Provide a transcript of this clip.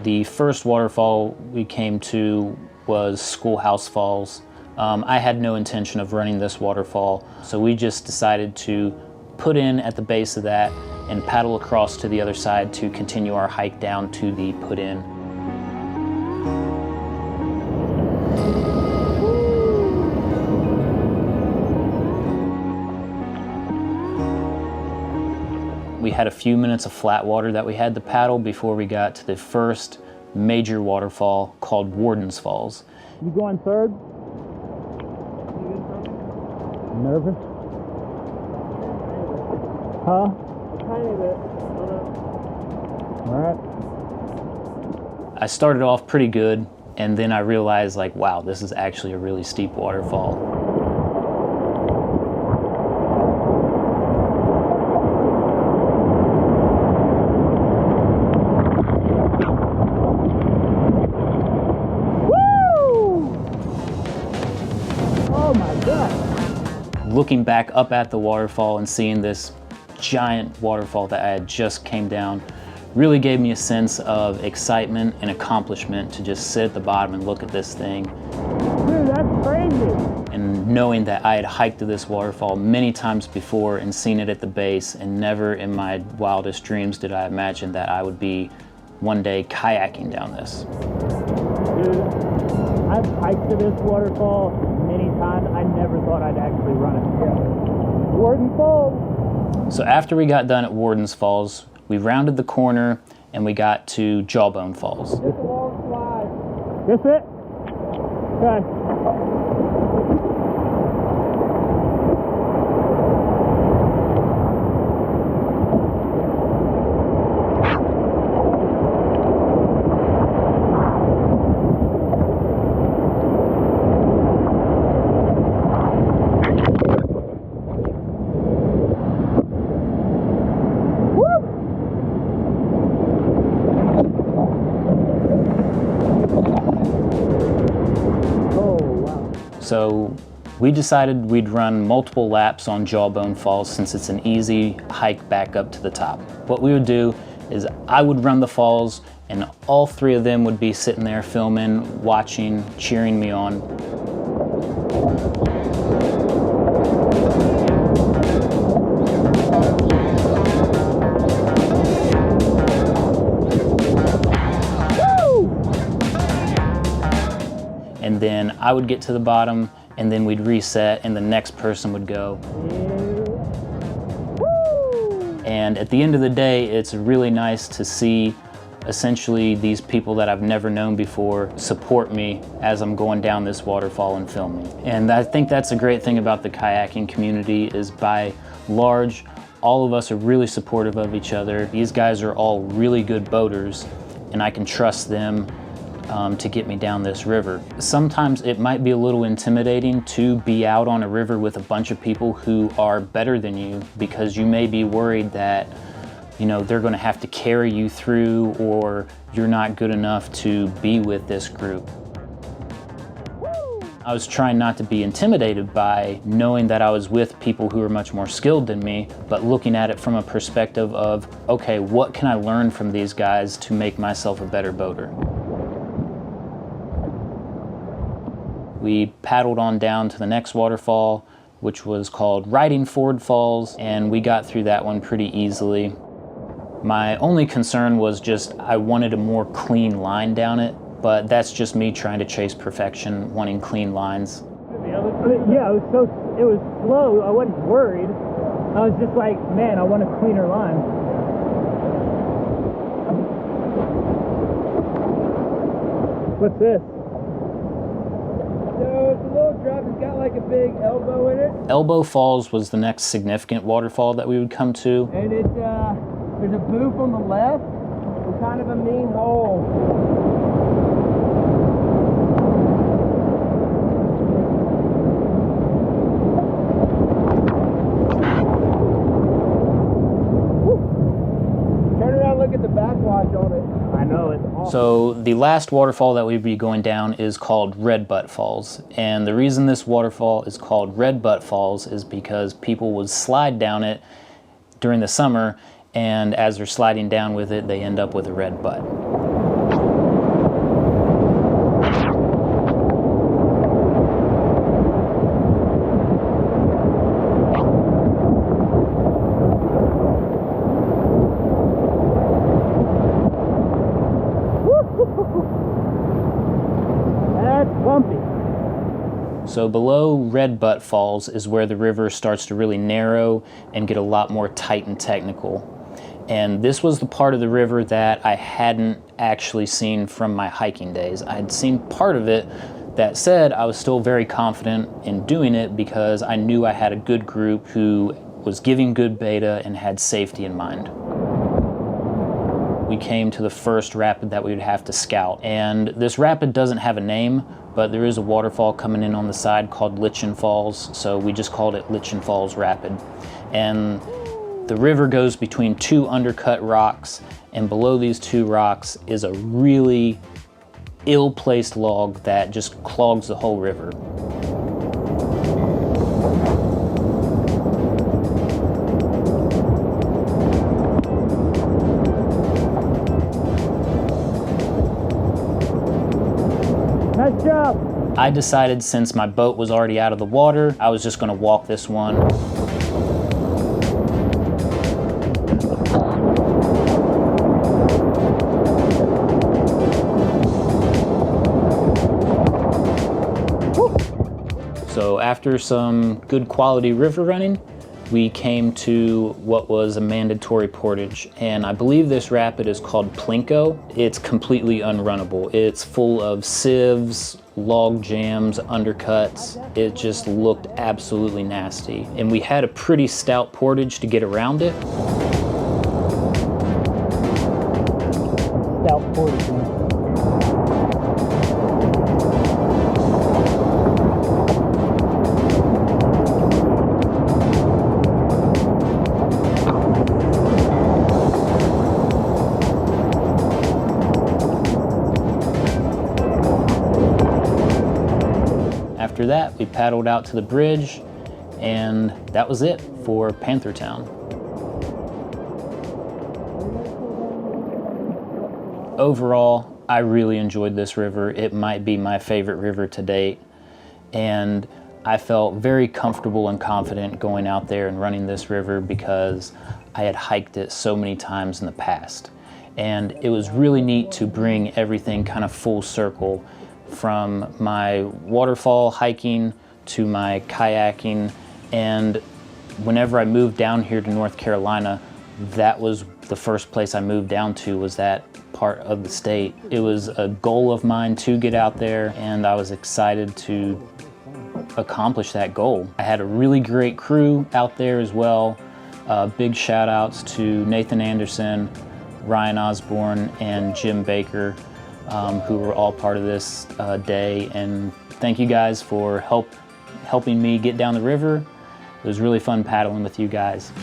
The first waterfall we came to was Schoolhouse Falls. I had no intention of running this waterfall, so we just decided to put in at the base of that and paddle across to the other side to continue our hike down to the put in. We had a few minutes of flat water that we had to paddle before we got to the first major waterfall called Warden's Falls. You going third? Nervous? Huh? A tiny bit. All right. I started off pretty good, and then I realized, like, wow, this is actually a really steep waterfall. Looking back up at the waterfall and seeing this giant waterfall that I had just came down really gave me a sense of excitement and accomplishment to just sit at the bottom and look at this thing. Dude, that's crazy! And knowing that I had hiked to this waterfall many times before and seen it at the base, and never in my wildest dreams did I imagine that I would be one day kayaking down this. Dude, I've hiked to this waterfall many times. I never thought I'd actually run it. Yeah. Warden Falls. So after we got done at Warden's Falls, we rounded the corner and we got to Jawbone Falls. It's a long slide. This it? Okay. So we decided we'd run multiple laps on Jawbone Falls since it's an easy hike back up to the top. What we would do is I would run the falls and all three of them would be sitting there filming, watching, cheering me on. And then I would get to the bottom, and then we'd reset, and the next person would go. And at the end of the day, it's really nice to see essentially these people that I've never known before support me as I'm going down this waterfall and filming. And I think that's a great thing about the kayaking community is by large, all of us are really supportive of each other. These guys are all really good boaters, and I can trust them to get me down this river. Sometimes it might be a little intimidating to be out on a river with a bunch of people who are better than you, because you may be worried that, you know, they're going to have to carry you through, or you're not good enough to be with this group. I was trying not to be intimidated by knowing that I was with people who are much more skilled than me, but looking at it from a perspective of, okay, what can I learn from these guys to make myself a better boater? We paddled on down to the next waterfall, which was called Riding Ford Falls, and we got through that one pretty easily. My only concern was just I wanted a more clean line down it, but that's just me trying to chase perfection, wanting clean lines. Yeah, it was slow. I wasn't worried. I was just like, man, I want a cleaner line. What's this? So it's a little drop, it's got like a big elbow in it. Elbow Falls was the next significant waterfall that we would come to. And it, there's a booth on the left, and kind of a mean hole. Turn around, look at the backwash on it. I know, it's awesome. So the last waterfall that we'd be going down is called Red Butt Falls. And the reason this waterfall is called Red Butt Falls is because people would slide down it during the summer, and as they're sliding down with it, they end up with a red butt. So below Red Butt Falls is where the river starts to really narrow and get a lot more tight and technical. And this was the part of the river that I hadn't actually seen from my hiking days. I had seen part of it. That said, I was still very confident in doing it because I knew I had a good group who was giving good beta and had safety in mind. We came to the first rapid that we would have to scout. And this rapid doesn't have a name, but there is a waterfall coming in on the side called Lichen Falls, so we just called it Lichen Falls Rapid. And the river goes between two undercut rocks, and below these two rocks is a really ill-placed log that just clogs the whole river. Nice job. I decided since my boat was already out of the water, I was just gonna walk this one. So after some good quality river running, we came to what was a mandatory portage, and I believe this rapid is called Plinko. It's completely unrunnable. It's full of sieves, log jams, undercuts. It just looked absolutely nasty. And we had a pretty stout portage to get around it. Stout portage. After that, we paddled out to the bridge, and that was it for Panthertown. Overall, I really enjoyed this river. It might be my favorite river to date, and I felt very comfortable and confident going out there and running this river because I had hiked it so many times in the past. And it was really neat to bring everything kind of full circle, from my waterfall hiking to my kayaking. And whenever I moved down here to North Carolina, that was the first place I moved down to, was that part of the state. It was a goal of mine to get out there, and I was excited to accomplish that goal. I had a really great crew out there as well. Big shout outs to Nathan Anderson, Ryan Osborne, and Jim Baker, who were all part of this day. And thank you guys for helping me get down the river. It was really fun paddling with you guys.